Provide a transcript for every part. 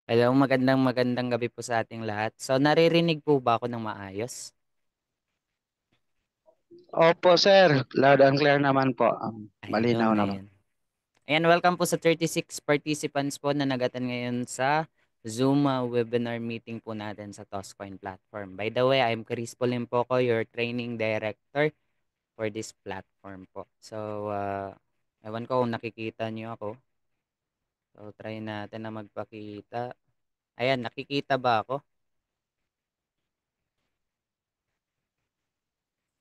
Hello, magandang magandang gabi po sa ating lahat. So, naririnig po ba ako ng maayos? Opo, sir. Loud and clear naman po. Malinaw Ayun, naman. ayan. Ayan, welcome po sa 36 participants po na nagatan ngayon sa Zoom webinar meeting po natin sa Toscoin platform. By the way, I'm Chris Polimpoco, your training director for this platform po. So, ewan ko kung nakikita niyo ako. So, try natin na magpakita. Ayan, nakikita ba ako?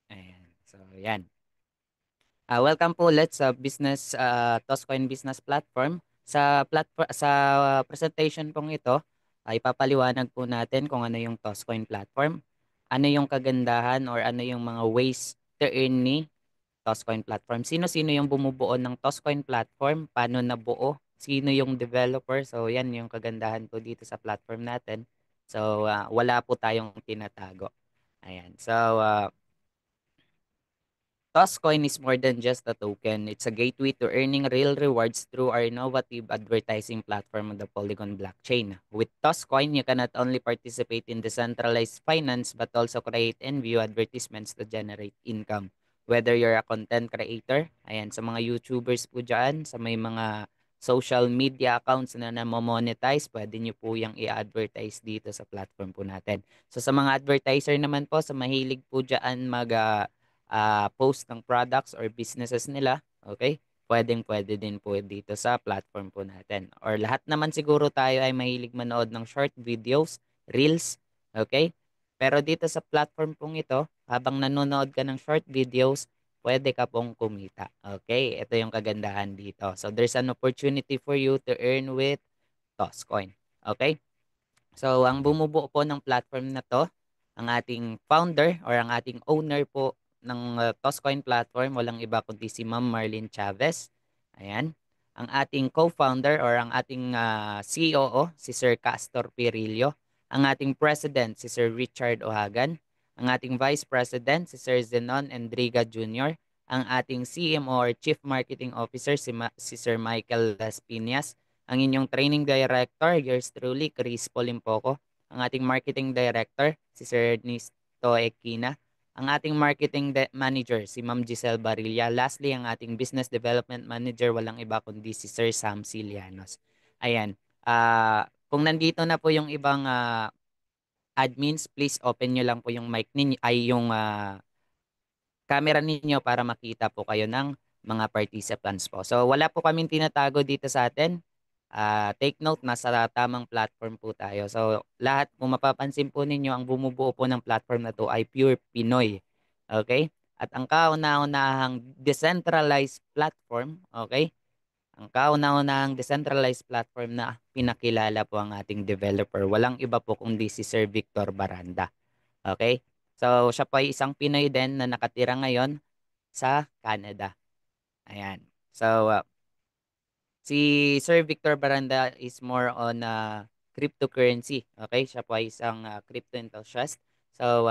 Ayan. So, ayan. Welcome po ulit sa business Toscoin Business Platform. Sa presentation pong ito ay papaliwanag po natin kung ano yung Toscoin platform, ano yung kagandahan or ano yung mga ways to earn ni Toscoin platform. Sino-sino yung bumubuo ng Toscoin platform, paano nabuo, sino yung developer. So yan yung kagandahan po dito sa platform natin. So wala po tayong tinatago. Ayan. So Toscoin is more than just a token. It's a gateway to earning real rewards through our innovative advertising platform on the Polygon blockchain. With Toscoin, you can not only participate in decentralized finance but also create and view advertisements to generate income. Whether you're a content creator, ayan, sa mga YouTubers po dyan, sa may mga social media accounts na namo-monetize, pwede nyo po yung i-advertise dito sa platform po natin. So sa mga advertiser naman po, sa mahilig po dyan post ng products or businesses nila, okay? Pwedeng-pwede din po dito sa platform po natin. Or lahat naman siguro tayo ay mahilig manood ng short videos, reels, okay? Pero dito sa platform pong ito, habang nanonood ka ng short videos, pwede ka pong kumita. Okay? Ito yung kagandahan dito. So there's an opportunity for you to earn with Toscoin. Okay? So, ang bumubuo po ng platform na 'to, ang ating founder or ang ating owner po ng Toscoin platform, walang iba kundi si Ma'am Marlene Chavez. Ayan. Ang ating co-founder or ang ating COO, si Sir Castor Pirillo. Ang ating president, si Sir Richard Ohagan. Ang ating vice president, si Sir Zenon Endriga Jr. Ang ating CMO or Chief Marketing Officer, si Sir Michael Las Piñas. Ang inyong training director, yours truly, Chris Polimpoco. Ang ating marketing director, si Sir Ernesto Equina. Ang ating manager, si Ma'am Giselle Barilla. Lastly, ang ating business development manager, walang iba kundi si Sir Sam Silianos. Ayan. Kung nandito na po yung ibang admins, please open nyo lang po yung mic ninyo, ay yung camera ninyo para makita po kayo ng mga participants po. So wala po kaming tinatago dito sa atin. Take note, nasa tamang platform po tayo. So lahat, kung mapapansin po ninyo, ang bumubuo po ng platform na to ay pure Pinoy. Okay? At ang kauna-unahang decentralized platform, okay? Ang kauna-unahang decentralized platform na pinakilala po ang ating developer. Walang iba po kundi si Sir Victor Baranda. Okay? So, siya po ay isang Pinoy din na nakatira ngayon sa Canada. Ayan. So, si Sir Victor Baranda is more on cryptocurrency. Okay? Siya po ay isang crypto enthusiast. So,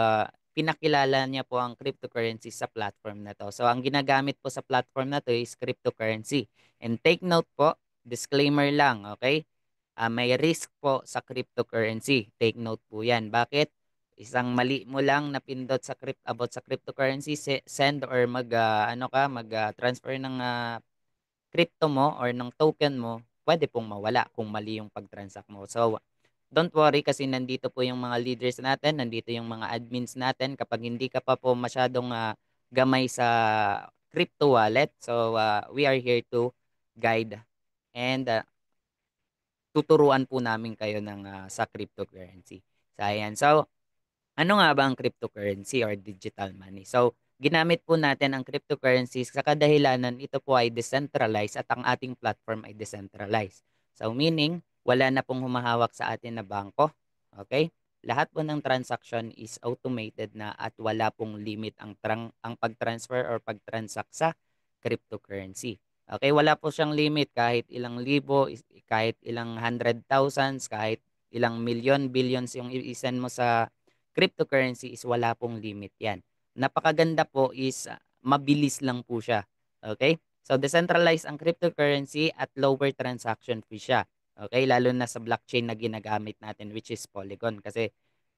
pinakilala niya po ang cryptocurrency sa platform na to. So, ang ginagamit po sa platform na to is cryptocurrency. And take note po, disclaimer lang, okay? May risk po sa cryptocurrency. Take note po yan. Bakit? Isang mali mo lang na pindot sa about sa cryptocurrency, send or transfer ng crypto mo or ng token mo, pwede pong mawala kung mali yung pag-transact mo. So, don't worry kasi nandito po yung mga leaders natin, nandito yung mga admins natin. Kapag hindi ka pa po masyadong gamay sa crypto wallet, so we are here to guide and tuturuan po namin kayo ng sa cryptocurrency. So, ayan. So, ano nga ba ang cryptocurrency or digital money? So, ginamit po natin ang cryptocurrency sa kadahilanan ito po ay decentralized at ang ating platform ay decentralized. So, meaning, wala na pong humahawak sa atin na bangko. Okay? lahat po ng transaction is automated na at wala pong limit ang pag-transfer or pag-transact sa cryptocurrency. Okay, wala po siyang limit kahit ilang libo, kahit ilang hundred thousands, kahit ilang million, billions yung i-send mo sa cryptocurrency is wala pong limit yan. Napakaganda po is mabilis lang po siya. Okay? So decentralized ang cryptocurrency at lower transaction fee siya. Okay, lalo na sa blockchain na ginagamit natin which is Polygon kasi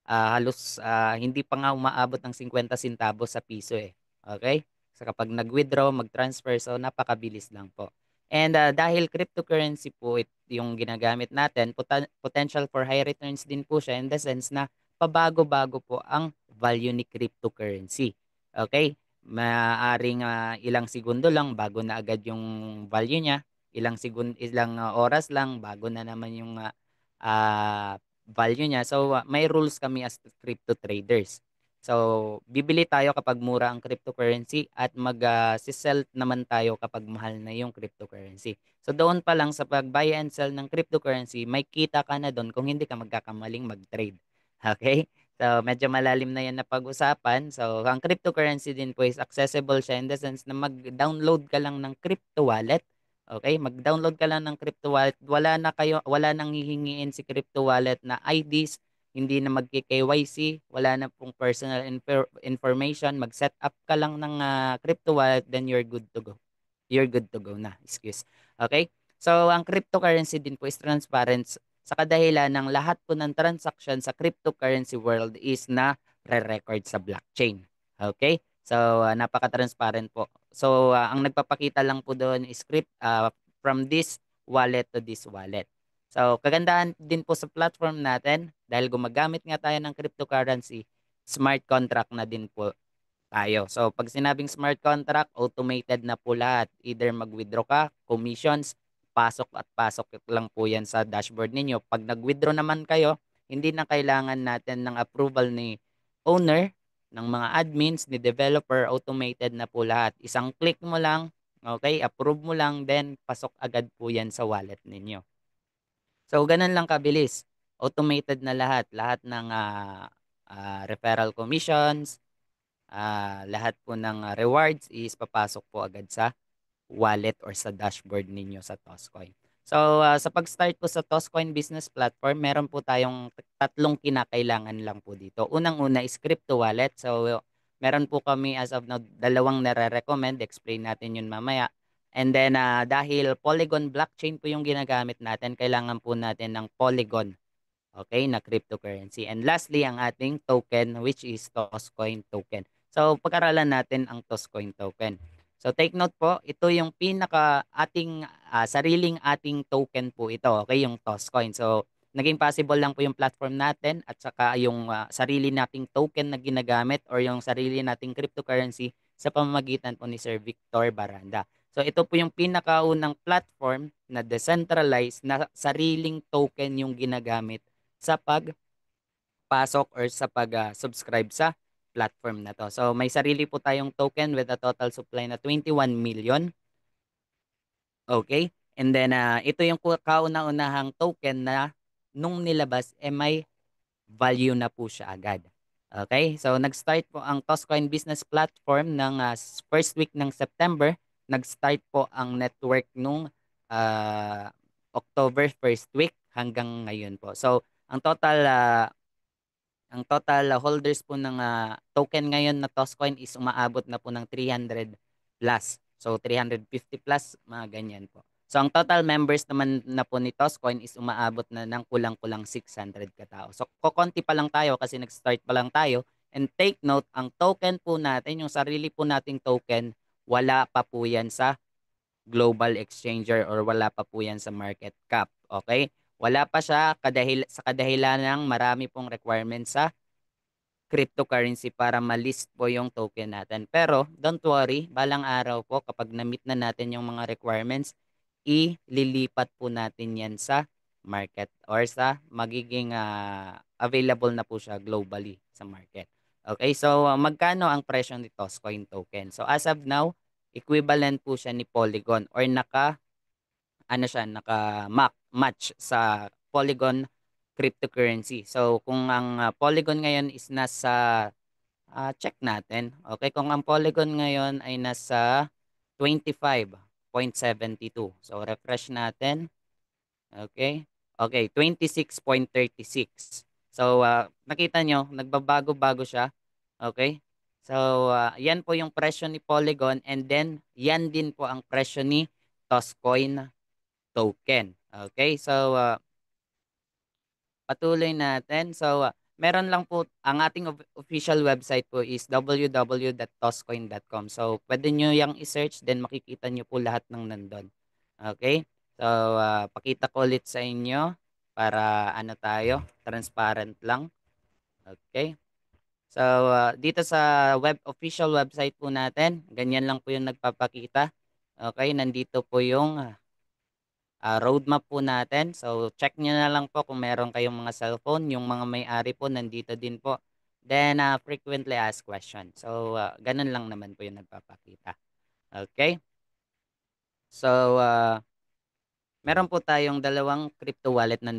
halos hindi pa nga umaabot ng 50 centavos sa piso eh. Okay? So kapag nag-withdraw, mag-transfer, so napakabilis lang po. And dahil cryptocurrency po yung ginagamit natin, potential for high returns din po siya in the sense na pabago-bago po ang value ni cryptocurrency. Okay? Maaring ilang segundo lang bago na agad yung value niya, ilang oras lang bago na naman yung ah, value niya. So, may rules kami as crypto traders. So, bibili tayo kapag mura ang cryptocurrency at mag-sell naman tayo kapag mahal na yung cryptocurrency. So, doon pa lang sa pag-buy and sell ng cryptocurrency, may kita ka na doon kung hindi ka magkakamaling mag-trade. Okay? So, medyo malalim na yan na pag-usapan. So, ang cryptocurrency din po is accessible siya in the sense na mag-download ka lang ng crypto wallet. Okay, mag-download ka lang ng crypto wallet. Wala nang hihingiin si crypto wallet na IDs, hindi na magki-KYC, wala na pong personal information. Mag-set up ka lang ng crypto wallet, then you're good to go. You're good to go na. Excuse. Okay? So, ang cryptocurrency din po is transparent sa kadahilan ng lahat po ng transaction sa cryptocurrency world is na re-record sa blockchain. Okay? So, napaka-transparent po. So, ang nagpapakita lang po doon is from this wallet to this wallet. So, kagandahan din po sa platform natin dahil gumagamit nga tayo ng cryptocurrency, smart contract na din po tayo. So, pag sinabing smart contract, automated na po lahat. Either mag-withdraw ka, commissions, pasok at pasok lang po yan sa dashboard ninyo. Pag nag-withdraw naman kayo, hindi na kailangan natin ng approval ni owner, ng mga admins, ni developer, automated na po lahat. Isang click mo lang, okay, approve mo lang, then pasok agad po yan sa wallet ninyo. So, ganun lang kabilis. Automated na lahat. Lahat ng referral commissions, lahat po ng rewards is papasok po agad sa wallet or sa dashboard ninyo sa Toscoin. So, sa pag-start po sa Toscoin Business Platform, meron po tayong tatlong kinakailangan lang po dito. Unang-una is crypto wallet. So, meron po kami as of now dalawang nare-recommend. Explain natin yun mamaya. And then, dahil Polygon blockchain po yung ginagamit natin, kailangan po natin ng Polygon, okay, na cryptocurrency. And lastly, ang ating token which is Toscoin token. So, pag-aralan natin ang Toscoin token. So, take note po, ito yung pinaka ating sariling ating token po ito, okay, yung Toscoin. So, naging possible lang po yung platform natin at saka yung sarili nating token na ginagamit or yung sarili nating cryptocurrency sa pamamagitan po ni Sir Victor Baranda. So, ito po yung pinakaunang platform na decentralized na sariling token yung ginagamit sa pagpasok or sa pag-subscribe sa platform na to. So may sarili po tayong token with a total supply na 21 million. Okay? And then ito yung kauna-unahang token na nung nilabas may value na po siya agad. Okay? So nag-start po ang Toscoin Business Platform ng first week ng September. Nag-start po ang network nung October first week hanggang ngayon po. So ang total holders po ng token ngayon na Toscoin is umaabot na po ng 300 plus. So 350 plus, mga ganyan po. So ang total members naman na po ni Toscoin is umaabot na ng kulang-kulang 600 katao. So kokonti pa lang tayo kasi nag-start pa lang tayo. And take note, ang token po natin, yung sarili po nating token, wala pa po yan sa global exchanger or wala pa po yan sa market cap. Okay? Wala pa siya sa kadahilan ng marami pong requirements sa cryptocurrency para ma-list po yung token natin. Pero don't worry, balang araw po kapag na-meet na natin yung mga requirements, ililipat po natin yan sa market or sa magiging available na po siya globally sa market. Okay, so magkano ang presyo ni Toscoin token? So as of now, equivalent po siya ni Polygon or naka match sa Polygon cryptocurrency. So kung ang Polygon ngayon is nasa check natin. Okay, kung ang Polygon ngayon ay nasa 25.72. So refresh natin. Okay. Okay, 26.36. So nakita nyo, nagbabago-bago siya. Okay? So yan po yung presyo ni Polygon, and then yan din po ang presyo ni Toscoin token. Okay? So patuloy natin. So meron lang po ang ating official website po is www.toscoin.com. So pwede nyo yang i-search, then makikita nyo po lahat ng nandun. Okay? So pakita ko ulit sa inyo para ano tayo, transparent lang. Okay? So dito sa official website po natin, ganyan lang po yung nagpapakita. Okay, nandito po yung roadmap po natin. So, check nyo na lang po kung meron kayong mga cellphone. Yung mga may-ari po, nandito din po. Then, frequently asked question. So, ganun lang naman po yung nagpapakita. Okay? So, meron po tayong dalawang crypto wallet na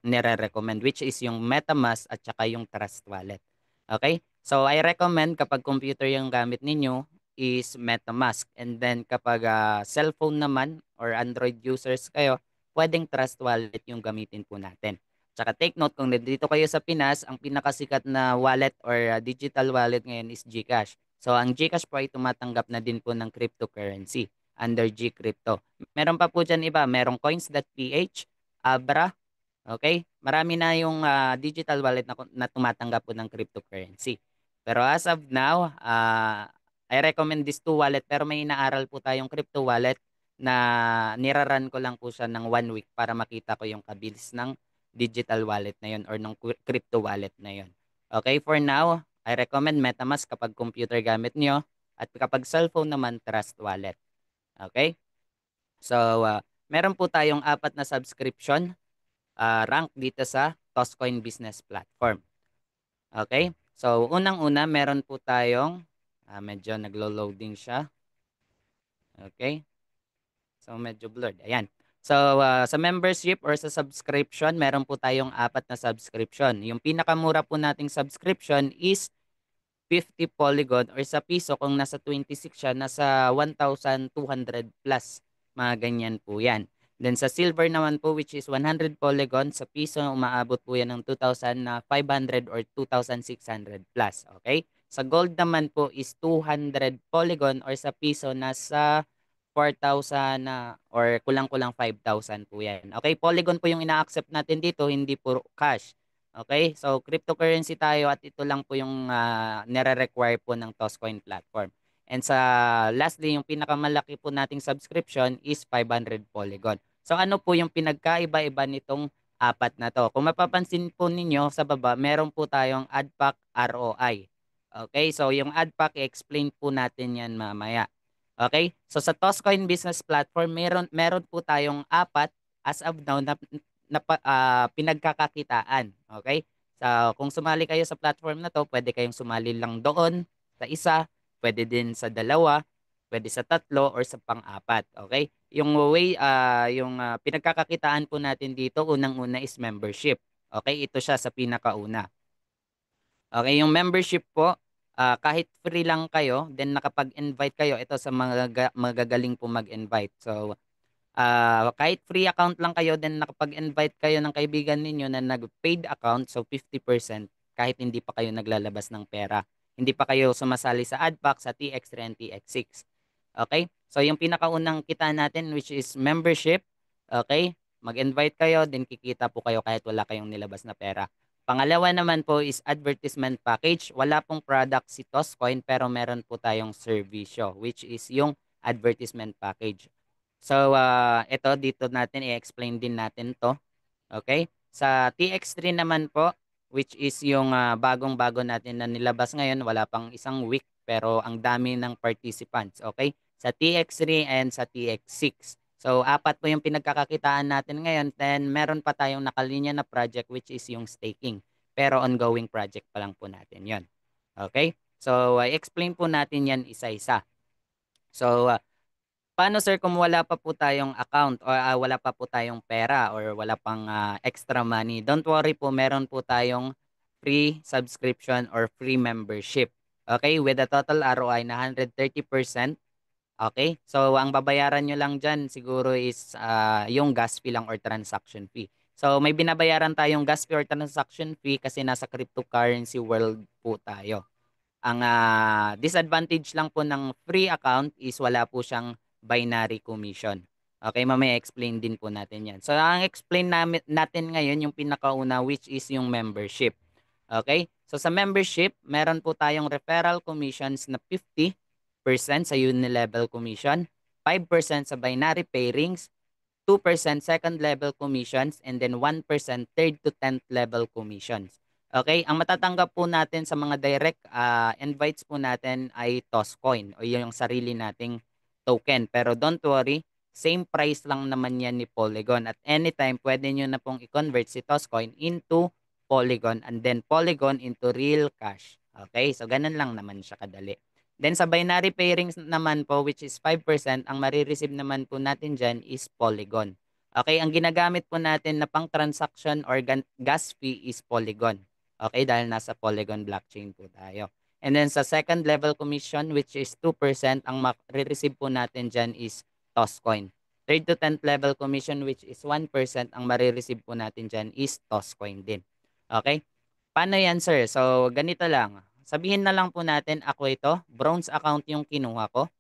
nire-recommend, which is yung MetaMask at saka yung Trust Wallet. Okay? So, I recommend kapag computer yung gamit ninyo is MetaMask. And then kapag cellphone naman or Android users kayo, pwedeng Trust Wallet yung gamitin po natin. Tsaka take note, kung nandito kayo sa Pinas, ang pinakasikat na wallet or digital wallet ngayon is GCash. So, ang GCash po ay tumatanggap na din po ng cryptocurrency under GCrypto. Meron pa po dyan iba, merong coins.ph, Abra, okay? Marami na yung digital wallet na tumatanggap po ng cryptocurrency. Pero as of now, I recommend these two wallet, pero may inaaral po tayong crypto wallet na niraran ko lang po siya ng 1 week para makita ko yung kabilis ng digital wallet na yun or ng crypto wallet na yun. Okay, for now, I recommend MetaMask kapag computer gamit nyo, at kapag cellphone naman, Trust Wallet. Okay? So, meron po tayong 4 na subscription rank dito sa Toscoin Business Platform. Okay? So, unang-una, meron po tayong, medyo naglo-loading siya. Okay? So, medyo blurred. Ayan. So, sa membership or sa subscription, meron po tayong 4 na subscription. Yung pinakamura po nating subscription is 50 polygon or sa piso kung nasa 26 siya, nasa 1,200 plus. Mga ganyan po yan. Then sa silver naman po, which is 100 polygon, sa piso umaabot po yan ng 2,500 or 2,600 plus. Okay? Sa gold naman po is 200 polygon or sa piso nasa 4,000 na or kulang-kulang 5,000 po yan. Okay? Polygon po yung ina-accept natin dito, hindi po cash. Okay? So, cryptocurrency tayo at ito lang po yung nire-require po ng Toscoin platform. And sa lastly, yung pinakamalaki po nating subscription is 500 Polygon. So, ano po yung pinagkaiba-iba nitong 4 na to? Kung mapapansin po ninyo sa baba, meron po tayong AdPack ROI. Okay? So, yung AdPack, i-explain po natin yan mamaya. Okay? So, sa Toscoin Business Platform, meron po tayong 4 as of now na pinagkakakitaan. Okay? So, kung sumali kayo sa platform na to, pwede kayong sumali lang doon sa isa, pwede din sa dalawa, pwede sa tatlo or sa pang-apat. Okay? Yung way yung pinagkakakitaan po natin dito, unang-una is membership. Okay? Ito siya sa pinakauna. Okay, yung membership po, kahit free lang kayo, then nakapag-invite kayo, ito sa mga magagaling po mag-invite. So, kahit free account lang kayo, then nakapag-invite kayo ng kaibigan ninyo na nag-paid account, so 50% kahit hindi pa kayo naglalabas ng pera. Hindi pa kayo sumasali sa AdPack, sa TX3 and TX6. Okay? So yung pinakaunang kita natin, which is membership, okay? Mag-invite kayo, then kikita po kayo kahit wala kayong nilabas na pera. Pangalawa naman po is advertisement package. Wala pong product si Toscoin, pero meron po tayong servisyo, which is yung advertisement package. So, ito dito natin i-explain din natin 'to. Okay? Sa TX3 naman po, which is yung bagong-bago natin na nilabas ngayon, wala pang isang week pero ang dami ng participants, okay? Sa TX3 and sa TX6. So, 4 po yung pinagkakakitaan natin ngayon, then meron pa tayong nakalinya na project which is yung staking. Pero ongoing project pa lang po natin 'yon. Okay? So, explain po natin 'yan isa-isa. So, Paano sir kung wala pa po tayong account or wala pa po tayong pera or wala pang extra money? Don't worry po, meron po tayong free subscription or free membership. Okay, with a total ROI na 130%. Okay, so ang babayaran nyo lang dyan siguro is yung gas fee lang or transaction fee. So may binabayaran tayong gas fee or transaction fee kasi nasa cryptocurrency world po tayo. Ang disadvantage lang po ng free account is wala po siyang binary commission. Okay, mamaya explain din po natin yan. So, ang explain natin ngayon yung pinakauna which is yung membership. Okay? So, sa membership, meron po tayong referral commissions na 50% sa unilevel commission, 5% sa binary pairings, 2% second level commissions, and then 1% third to 10th level commissions. Okay, ang matatanggap po natin sa mga direct invites po natin ay Toscoin o yung sarili nating token. Pero don't worry, same price lang naman yan ni Polygon. At anytime, pwede nyo na pong i-convert si Toscoin into Polygon and then Polygon into real cash. Okay, so ganun lang naman siya kadali. Then sa binary pairings naman po which is 5%, ang marireceive naman po natin dyan is Polygon. Okay, ang ginagamit po natin na pang transaction or gas fee is Polygon. Okay, dahil nasa Polygon blockchain po tayo. And then sa second level commission which is 2%, ang marireceive po natin dyan is Toscoin. Third to 10th level commission which is 1%, ang marireceive po natin dyan is Toscoin din. Okay? Paano yan, sir? So, ganito lang. Sabihin na lang po natin, ako ito, bronze account yung kinuha ko.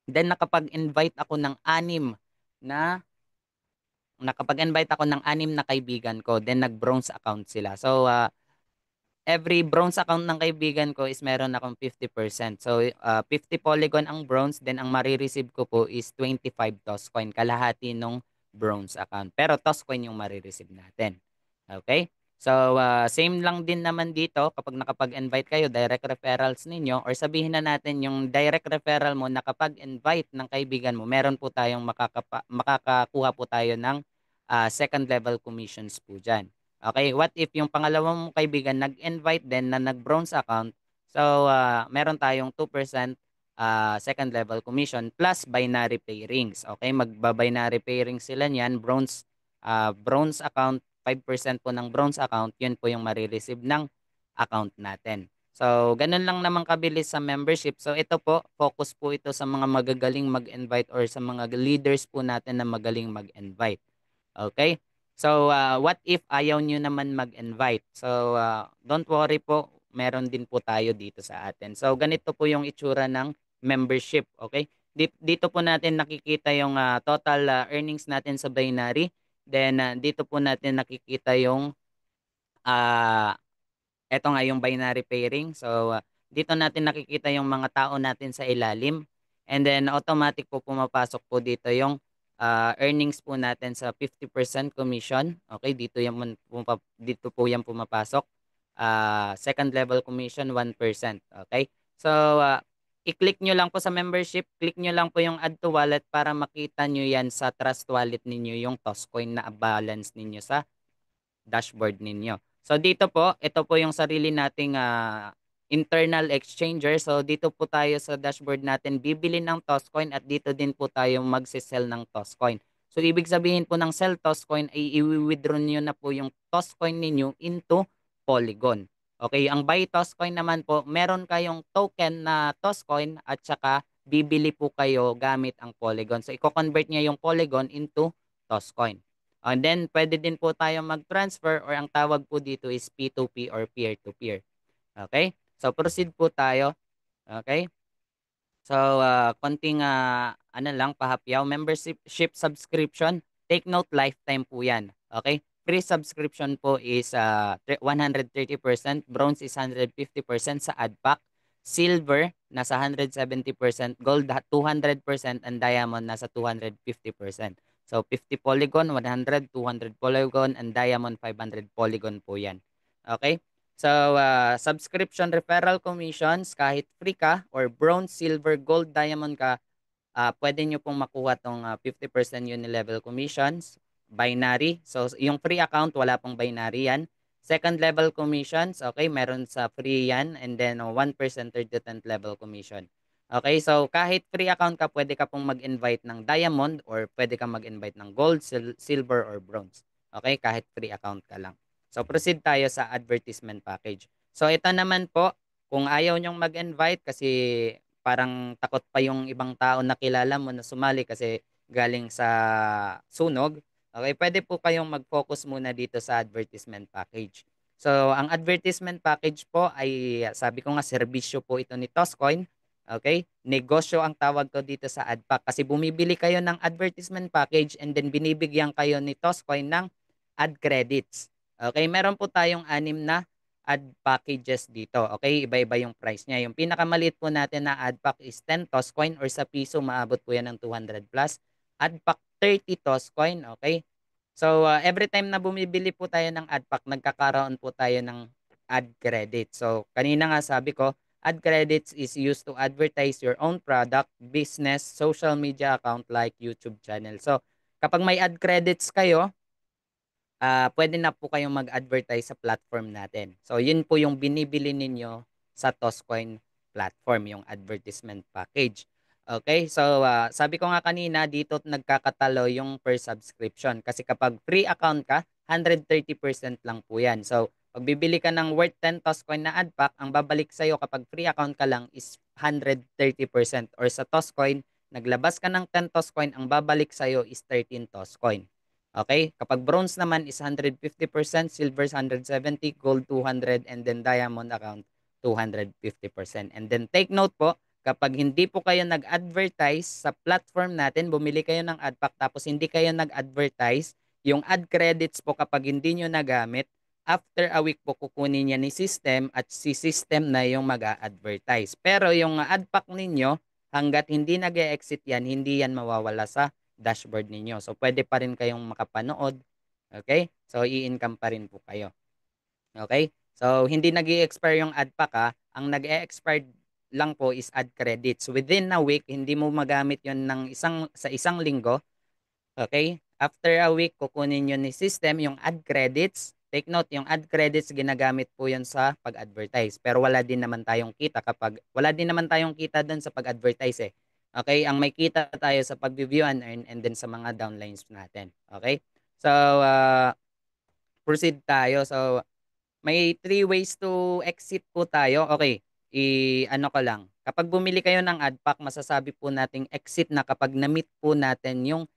Then, nakapag-invite ako ng na, nakapag-invite ako ng 6 na kaibigan ko. Then, nag-bronze account sila. So, every bronze account ng kaibigan ko is meron akong 50%. So, 50 Polygon ang bronze, then ang marireceive ko po is 25 Toscoin, kalahati nung bronze account. Pero Toscoin yung marireceive natin. Okay? So, same lang din naman dito kapag nakapag-invite kayo, direct referrals ninyo, or sabihin na natin yung direct referral mo nakapag-invite ng kaibigan mo, meron po tayong makakakuha po tayo ng second level commissions po dyan. Okay, what if yung pangalawang mong kaibigan nag-invite din na nag-bronze account? So, meron tayong 2% second level commission plus binary pairings. Okay, magba-binary pairings sila niyan. Bronze account, 5% po ng bronze account, yun po yung marireceive ng account natin. So, ganun lang naman kabilis sa membership. So, ito po, focus po ito sa mga magagaling mag-invite or sa mga leaders po natin na magaling mag-invite. Okay? So, what if ayaw nyo naman mag-invite? So, don't worry po, meron din po tayo dito sa atin. So, ganito po yung itsura ng membership. Okay? Dito po natin nakikita yung total earnings natin sa binary. Then, dito po natin nakikita yung uh, eto nga yung binary pairing. So, dito natin nakikita yung mga tao natin sa ilalim. And then, automatic po pumapasok po dito yung earnings po natin sa 50% commission. Okay, dito po yan pumapasok. Second level commission, 1%. Okay, so, i-click nyo lang po sa membership. Click nyo lang po yung add to wallet para makita nyo yan sa trust wallet ninyo, yung Toscoin na balance ninyo sa dashboard ninyo. So dito po, ito po yung sarili nating internal exchanger. So dito po tayo sa dashboard natin bibili ng Toscoin at dito din po tayo magse-sell ng Toscoin. So ibig sabihin po ng sell Toscoin ay i-withdraw niyo na po yung Toscoin ninyo into Polygon. Okay, ang buy Toscoin naman po, meron kayong token na Toscoin at saka bibili po kayo gamit ang Polygon. So i-convert niya yung Polygon into Toscoin. And then, pwede din po tayo mag-transfer or ang tawag po dito is P2P or peer-to-peer. Okay? So, proceed po tayo. Okay? So, konting ano lang, pahapyaw. Membership subscription, take note, lifetime po yan. Okay? Free subscription po is 130%, bronze is 150% sa AdPack, silver nasa 170%, gold 200%, and diamond nasa 250%. So, 50 polygon, 100, 200 polygon, and diamond 500 polygon po yan. Okay? So, subscription referral commissions, kahit free ka or bronze, silver, gold, diamond ka, pwede nyo pong makuha tong 50% unilevel commissions, binary. So, yung free account, wala pong binary yan. Second level commissions, okay, meron sa free yan. And then, 1% third to 10th level commission. Okay, so kahit free account ka, pwede ka pong mag-invite ng diamond or pwede kang mag-invite ng gold, silver, or bronze. Okay, kahit free account ka lang. So proceed tayo sa advertisement package. So ito naman po, kung ayaw nyong mag-invite kasi parang takot pa yung ibang tao na kilala mo na sumali kasi galing sa sunog, okay, pwede po kayong mag-focus muna dito sa advertisement package. So ang advertisement package po ay sabi ko nga serbisyo po ito ni Toscoin. Okay? Negosyo ang tawag ko dito sa AdPack kasi bumibili kayo ng advertisement package and then binibigyan kayo ni Toscoin ng ad credits. Okay? Meron po tayong anim na ad packages dito. Okay? Iba-iba yung price niya. Yung pinakamaliit po natin na ad pack is 10 Toscoin or sa piso maabot po yan ng 200 plus. Ad pack 30 Toscoin. Okay? So, every time na bumibili po tayo ng ad pack, nagkakaroon po tayo ng ad credit. So, kanina nga sabi ko, ad credits is used to advertise your own product, business, social media account like YouTube channel. So, kapag may ad credits kayo, pwede na po kayong mag-advertise sa platform natin. So, yun po yung binibili ninyo sa Toscoin platform, yung advertisement package. Okay, so sabi ko nga kanina, dito nagkakatalo yung per subscription. Kasi kapag free account ka, 130% lang po yan. So, pag bibili ka ng worth 10 Toscoin na ad pack, ang babalik sa'yo kapag free account ka lang is 130%. Or sa Toscoin, naglabas ka ng 10 Toscoin, ang babalik sa'yo is 13 Toscoin. Okay? Kapag bronze naman is 150%, silver is 170, gold 200, and then diamond account 250%. And then take note po, kapag hindi po kayo nag-advertise sa platform natin, bumili kayo ng ad pack tapos hindi kayo nag-advertise, yung ad credits po kapag hindi nyo nagamit, after a week po kukunin niya ni system at si system na yung mag-a-advertise. Pero yung ad pack ninyo, hanggat hindi nag-e-exit yan, hindi yan mawawala sa dashboard ninyo. So, pwede pa rin kayong makapanood. Okay? So, i-income pa rin po kayo. Okay? So, hindi nag expire yung ad pack ha. Ang nag expire lang po is ad credits. Within a week, hindi mo magamit yon ng sa isang linggo. Okay? After a week, kukunin yun ni system yung ad credits. Take note, yung ad credits ginagamit po yun sa pag-advertise. Pero wala din naman tayong kita doon sa pag-advertise eh. Okay? Ang may kita tayo sa pag-view and earn and then sa mga downlines natin. Okay? So, proceed tayo. So, may three ways to exit po tayo. Okay, ano ko lang. Kapag bumili kayo ng ad pack, masasabi po nating exit na kapag na-meet po natin yung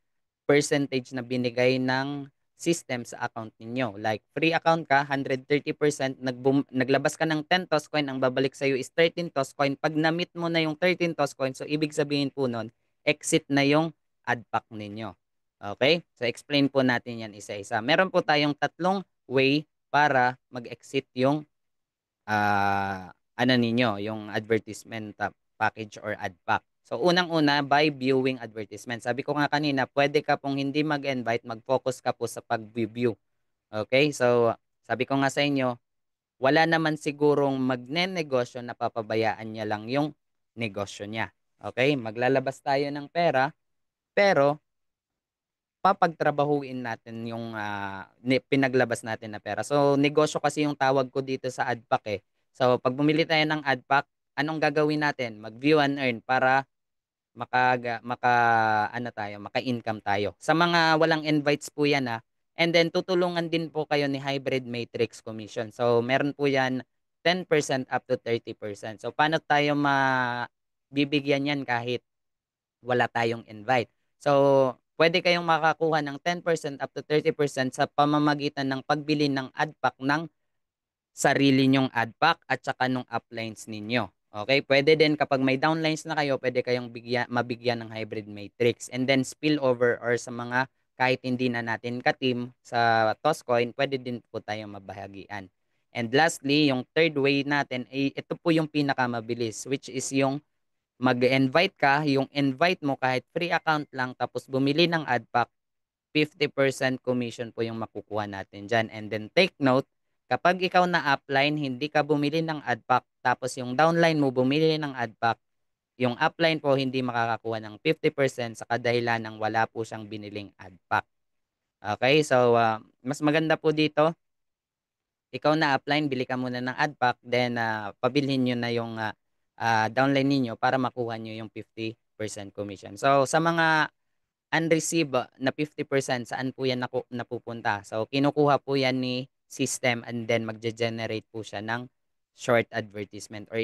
percentage na binigay ng system sa account ninyo. Like, free account ka, 130%, naglabas ka ng 10 toss coin, ang babalik sa'yo is 13 toss coin. Pag na-meet mo na yung 13 toss coin, so ibig sabihin po nun, exit na yung ad pack ninyo. Okay? So, explain po natin yan isa-isa. Meron po tayong tatlong way para mag-exit yung ano ninyo, yung advertisement package or ad pack. So, unang-una, by viewing advertisement. Sabi ko nga kanina, pwede ka pong hindi mag-invite, mag-focus ka po sa pag-view. Okay? So, sabi ko nga sa inyo, wala naman sigurong magne-negosyo na papabayaan niya lang yung negosyo niya. Okay? Maglalabas tayo ng pera, pero papagtrabahuin natin yung pinaglabas natin na pera. So, negosyo kasi yung tawag ko dito sa AdPack eh. So, pag bumili tayo ng AdPack, anong gagawin natin? Mag-view and earn para maka-income tayo. Sa mga walang invites po yan ha. And then, tutulungan din po kayo ni Hybrid Matrix Commission. So, meron po yan 10% up to 30%. So, paano tayo bibigyan yan kahit wala tayong invite. So, pwede kayong makakuha ng 10% up to 30% sa pamamagitan ng pagbili ng ad pack ng sarili nyong ad pack at saka nung uplines ninyo. Okay, pwede din kapag may downlines na kayo, pwede kayong mabigyan ng hybrid matrix and then spill over or sa mga kahit hindi na natin ka-team sa Toscoin, pwede din po tayong mabahagian. And lastly, yung third way natin, ito po yung pinakamabilis which is yung mag-invite ka, yung invite mo kahit free account lang tapos bumili ng ad pack, 50% commission po yung makukuha natin dyan. And then take note, kapag ikaw na upline, hindi ka bumili ng ad pack tapos yung downline mo bumili ng ad pack, yung upline po hindi makakakuha ng 50% sa kadahilan ng wala po siyang biniling ad pack. Okay, so mas maganda po dito, ikaw na upline, bili ka muna ng ad pack, then pabilhin nyo na yung downline ninyo para makuha nyo yung 50% commission. So, sa mga unreceive na 50%, saan po yan napupunta? So, kinukuha po yan ni system and then magge-generate po siya ng short advertisement or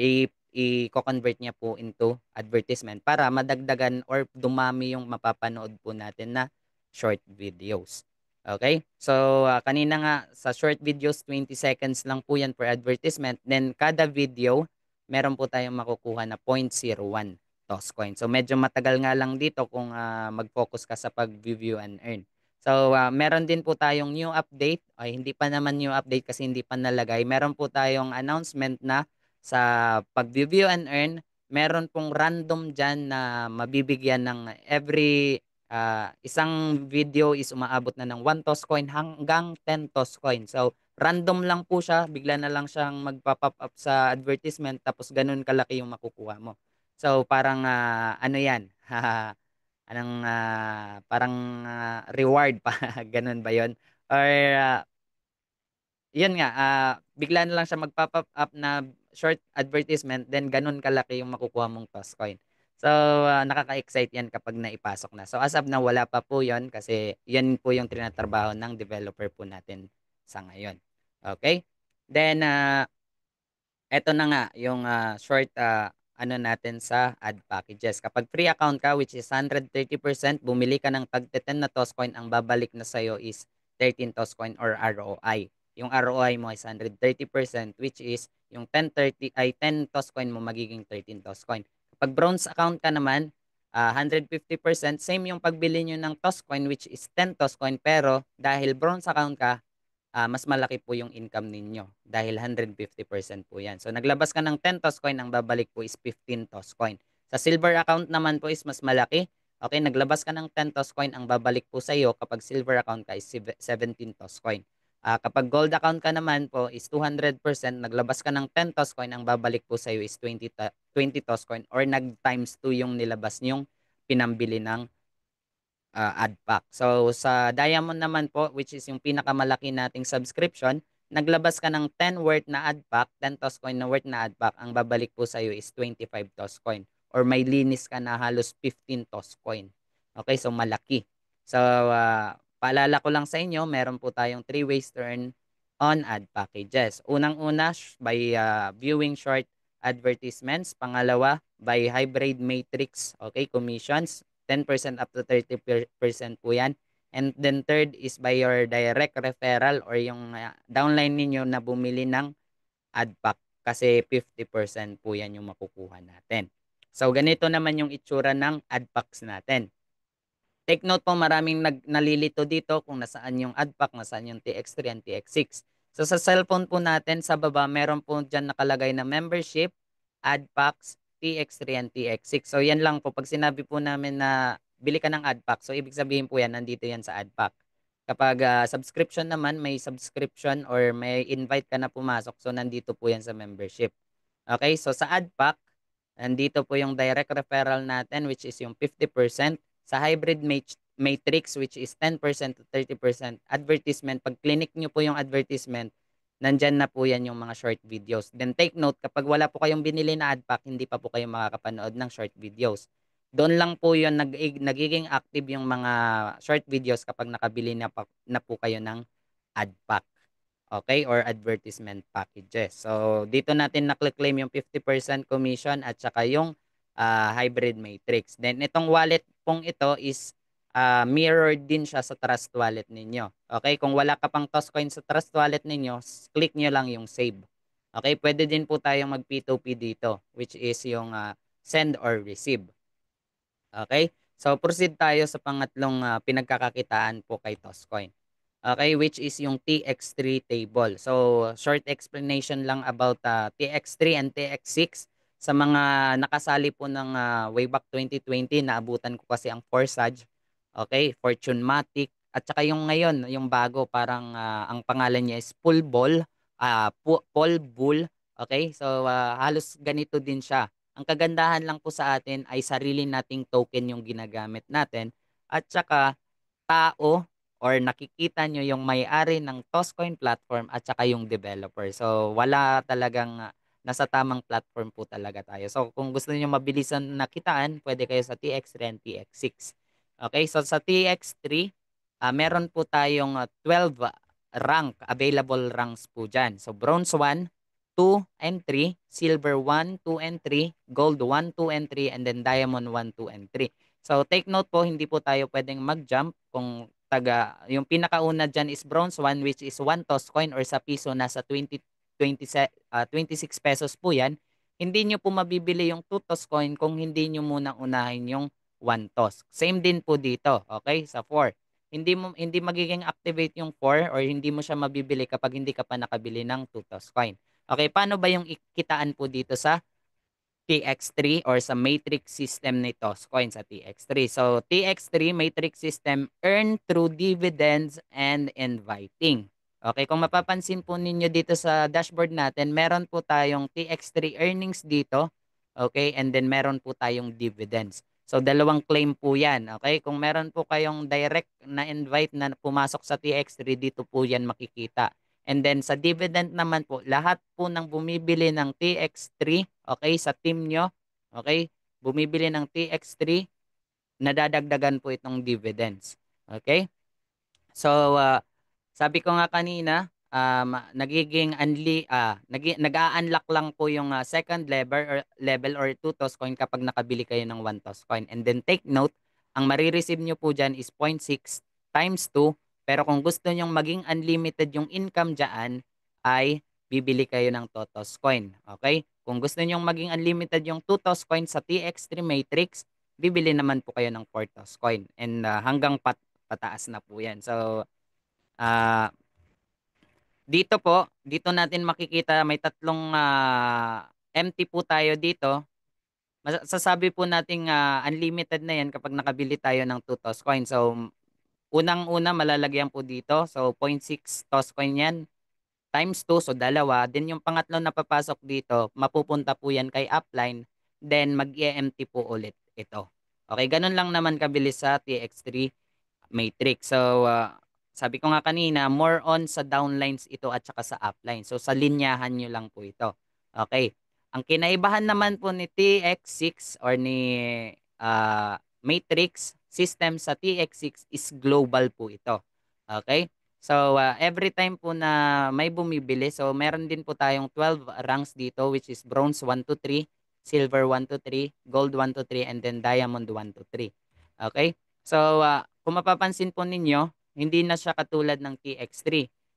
i-convert niya po into advertisement para madagdagan or dumami yung mapapanood po natin na short videos. Okay? So, kanina nga sa short videos, 20 seconds lang po yan per advertisement. Then, kada video, meron po tayong makukuha na 0.01 Toscoin. So medyo matagal nga lang dito kung mag-focus ka sa pag-view and earn. So meron din po tayong new update, ay hindi pa naman new update kasi hindi pa nalagay. Meron po tayong announcement na sa pag-view and earn, meron pong random dyan na mabibigyan ng every isang video is umaabot na ng 1 Toscoin hanggang 10 Toscoin. So random lang po siya, bigla na lang siyang magpa-pop up sa advertisement tapos ganun kalaki yung makukuha mo. So parang ano 'yan, anong parang reward pa gano'n ba 'yon? Or 'yun nga, bigla na lang siya magpa-pop up na short advertisement then gano'n kalaki yung makukuha mong Toscoin. So nakaka-excite 'yan kapag naipasok na. So as of now wala pa po 'yon kasi 'yan po yung trinatrabaho ng developer po natin sa ngayon. Okay. Then eto na nga yung short ano natin sa ad packages. Kapag free account ka which is 130%, bumili ka ng tag 10 na Toscoin, ang babalik na sa'yo is 13 Toscoin or ROI. Yung ROI mo is 130% which is yung 10 Toscoin mo magiging 13 Toscoin. Kapag bronze account ka naman, 150%, same yung pagbili nyo ng Toscoin which is 10 Toscoin pero dahil bronze account ka, mas malaki po yung income ninyo dahil 150% po yan. So naglabas ka ng 10 Toscoin, ang babalik po is 15 Toscoin. Sa silver account naman po is mas malaki. Okay, naglabas ka ng 10 Toscoin, ang babalik po sa iyo kapag silver account ka is 17 Toscoin. Kapag gold account ka naman po is 200%, naglabas ka ng 10 Toscoin, ang babalik po sa iyo is 20 Toscoin or nag times 2 yung nilabas niyong pinambili ng ad pack. So sa Diamond naman po, which is yung pinakamalaki nating subscription, naglabas ka ng 10 worth na ad pack, 10 Toscoin na worth na ad pack, ang babalik po sa iyo is 25 Toscoin or may linis ka na halos 15 Toscoin. Okay, so malaki. So paalala ko lang sa inyo, meron po tayong 3 ways to earn on ad packages. Unang-una by viewing short advertisements, pangalawa by hybrid matrix, okay, commissions 10% up to 30% po yan. And then third is by your direct referral or yung downline ninyo na bumili ng ad pack kasi 50% po yan yung makukuha natin. So ganito naman yung itsura ng ad packs natin. Take note po, maraming nalilito dito kung nasaan yung ad pack, nasaan yung TX3 and TX6. So sa cellphone po natin, sa baba, meron po dyan nakalagay na membership, ad packs, TX3 and TX6. So yan lang po, pag sinabi po namin na bili ka ng ad pack, so ibig sabihin po yan, nandito yan sa ad pack. Kapag subscription naman, may subscription or may invite ka na pumasok, so nandito po yan sa membership. Okay, so sa ad pack, nandito po yung direct referral natin which is yung 50%. Sa hybrid matrix which is 10% to 30% advertisement. Pag clinic nyo po yung advertisement, nandyan na po yan yung mga short videos. Then take note, kapag wala po kayong binili na ad pack, hindi pa po kayo makakapanood ng short videos. Doon lang po yun nagiging active yung mga short videos kapag nakabili na po kayo ng ad pack. Okay, or advertisement packages. So, dito natin nakle-claim yung 50% commission at saka yung hybrid matrix. Then, itong wallet pong ito is mirrored din siya sa Trust Wallet ninyo. Okay, kung wala ka pang Toscoin sa Trust Wallet ninyo, click nyo lang yung save. Okay, pwede din po tayong mag P2P dito, which is yung send or receive. Okay, so proceed tayo sa pangatlong pinagkakakitaan po kay Toscoin. Okay, which is yung TX3 table. So, short explanation lang about TX3 and TX6. Sa mga nakasali po ng way back 2020, naabutan ko kasi ang Forsage, okay, Fortunematic, at saka yung ngayon, yung bago, parang ang pangalan niya is Pulbol, Paul Bull, okay? So, halos ganito din siya. Ang kagandahan lang po sa atin ay sarili nating token yung ginagamit natin at saka tao or nakikita nyo yung may-ari ng Toscoin platform at saka yung developer. So, wala talagang nasa tamang platform po talaga tayo. So kung gusto niyo mabilisan na kitaan, pwede kayo sa TX3 and TX6. Okay, so sa TX3, meron po tayong 12 available ranks po dyan. So bronze 1, 2, and 3, silver 1, 2, and 3, gold 1, 2, and 3, and then diamond 1, 2, and 3. So take note po, hindi po tayo pwedeng mag-jump kung yung pinakauna dyan is bronze 1, which is 1 toss coin, or sa piso nasa 26 pesos po yan. Hindi nyo po mabibili yung 2 toss coin kung hindi nyo muna unahin yung 1 toss. Same din po dito, okay? Sa 4. Hindi magiging activate yung 4 or hindi mo siya mabibili kapag hindi ka pa nakabili ng 2 toss coin. Okay, paano ba yung ikitaan po dito sa TX3 or sa matrix system ni Toscoin sa TX3? So, TX3 matrix system earn through dividends and inviting. Okay, kung mapapansin po ninyo dito sa dashboard natin, meron po tayong TX3 earnings dito. Okay, and then meron po tayong dividends. So, dalawang claim po yan. Okay, kung meron po kayong direct na invite na pumasok sa TX3, dito po yan makikita. And then sa dividend naman po, lahat po ng bumibili ng TX3, okay, sa team nyo, okay, bumibili ng TX3, nadadagdagan po itong dividends. Okay? So, sabi ko nga kanina, nag-a-unlock lang po yung second level or 2 toss coin kapag nakabili kayo ng 1 toss coin. And then take note, ang marireceive nyo po dyan is 0.6 times 2. Pero kung gusto nyong maging unlimited yung income dyan, ay bibili kayo ng 2 toss coin. Okay? Kung gusto nyong maging unlimited yung 2 toss coin sa TX3 Matrix, bibili naman po kayo ng 4 toss coin. And hanggang pataas na po yan. So, ah dito natin makikita may tatlong empty po tayo dito. Masasabi po nating unlimited na yan kapag nakabili tayo ng 2 toss coin. So, unang-una malalagyan po dito. So, 0.6 toss coin yan times 2. So, dalawa. Then, yung pangatlo na papasok dito, mapupunta po yan kay upline. Then, mag-empty po ulit ito. Okay, ganun lang naman kabilis sa TX3 matrix. So, sabi ko nga kanina, more on sa downlines ito at saka sa uplines. So, sa linyahan nyo lang po ito. Okay. Ang kinaibahan naman po ni TX6 or ni matrix system sa TX6 is global po ito. Okay. So, every time po na may bumibili, so meron din po tayong 12 ranks dito, which is bronze 1 to 3, silver 1 to 3, gold 1 to 3, and then diamond 1 to 3. Okay? So, kung mapapansin po ninyo, hindi na siya katulad ng TX3.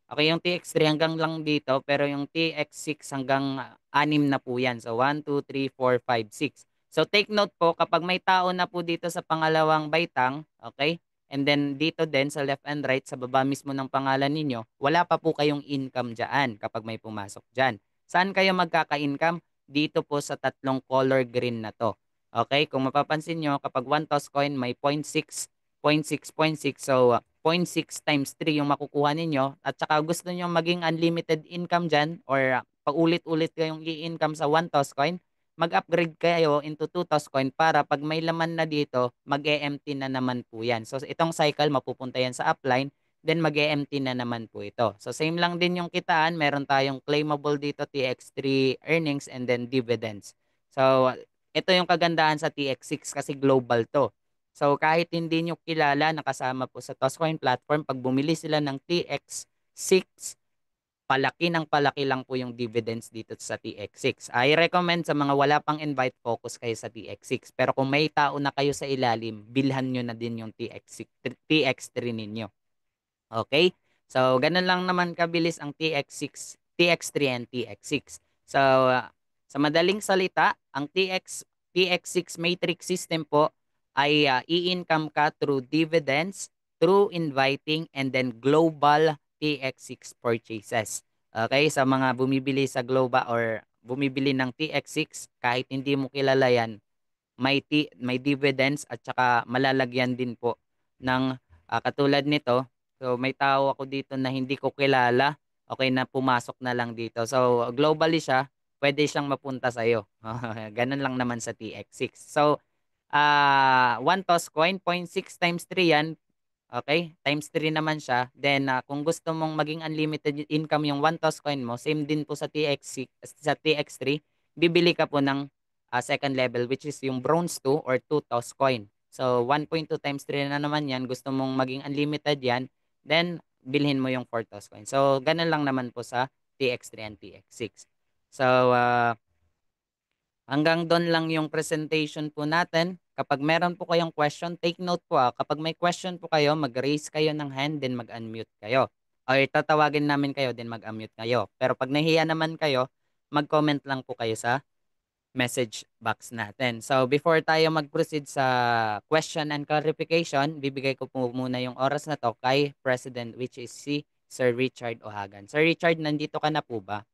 Okay, yung TX3 hanggang lang dito, pero yung TX6 hanggang 6 na po yan. So, 1, 2, 3, 4, 5, 6. So, take note po, kapag may tao na po dito sa pangalawang baitang, okay, and then dito din sa left and right, sa baba mismo ng pangalan ninyo, wala pa po kayong income dyan kapag may pumasok dyan. Saan kayo magkaka-income? Dito po sa tatlong color green na to. Okay, kung mapapansin nyo, kapag 1 toss coin may 0.6, 0.6, 0.6. So, 0.6 times 3 yung makukuha ninyo. At saka gusto nyo maging unlimited income dyan or paulit-ulit kayong i-income sa 1 toss coin, mag-upgrade kayo into 2 toss coin para pag may laman na dito, mag-e-empty na naman po yan. So, itong cycle, mapupunta yan sa upline, then mag-e-empty na naman po ito. So, same lang din yung kitaan. Meron tayong claimable dito, TX3 earnings and then dividends. So, ito yung kagandahan sa TX6 kasi global to. So, kahit hindi nyo kilala, nakasama po sa Toscoin platform, pag bumili sila ng TX6, palaki ng palaki lang po yung dividends dito sa TX6. I recommend sa mga wala pang invite, focus kayo sa TX6. Pero kung may tao na kayo sa ilalim, bilhan nyo na din yung TX3 ninyo. Okay? So, ganun lang naman kabilis ang TX3 and TX6. So, sa madaling salita, ang TX6 matrix system po ay i-income ka through dividends, through inviting, and then global TX6 purchases. Okay? Sa mga bumibili sa global or bumibili ng TX6, kahit hindi mo kilala yan, may dividends at saka malalagyan din po ng katulad nito. So may tao ako dito na hindi ko kilala, okay, na pumasok na lang dito. So globally siya, pwede siyang mapunta sa iyo. Ganun lang naman sa TX6. So 1 toss coin, 0.6 times 3 yan. Okay, times 3 naman siya. Then, kung gusto mong maging unlimited income yung 1 TOS coin mo, same din po sa TX3, bibili ka po ng second level which is yung bronze 2 or 2 TOS coin. So, 1.2 times 3 na naman yan. Gusto mong maging unlimited yan, then bilhin mo yung 4 TOS coin. So, ganun lang naman po sa TX3 and TX6. So, hanggang doon lang yung presentation po natin. Kapag meron po kayong question, take note po. Kapag may question po kayo, mag-raise kayo ng hand, then mag-unmute kayo. Or tatawagin namin kayo, then mag-unmute kayo. Pero pag nahiya naman kayo, mag-comment lang po kayo sa message box natin. So before tayo mag-proceed sa question and clarification, bibigay ko po muna yung oras na to kay President, which is si Sir Richard Ohagan. Sir Richard, nandito ka na po ba?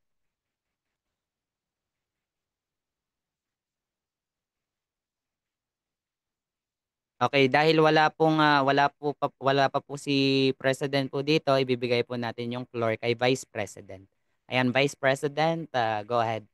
Okay, dahil wala pa po si President po dito, ibibigay po natin yung floor kay Vice President. Ayan, Vice President, go ahead.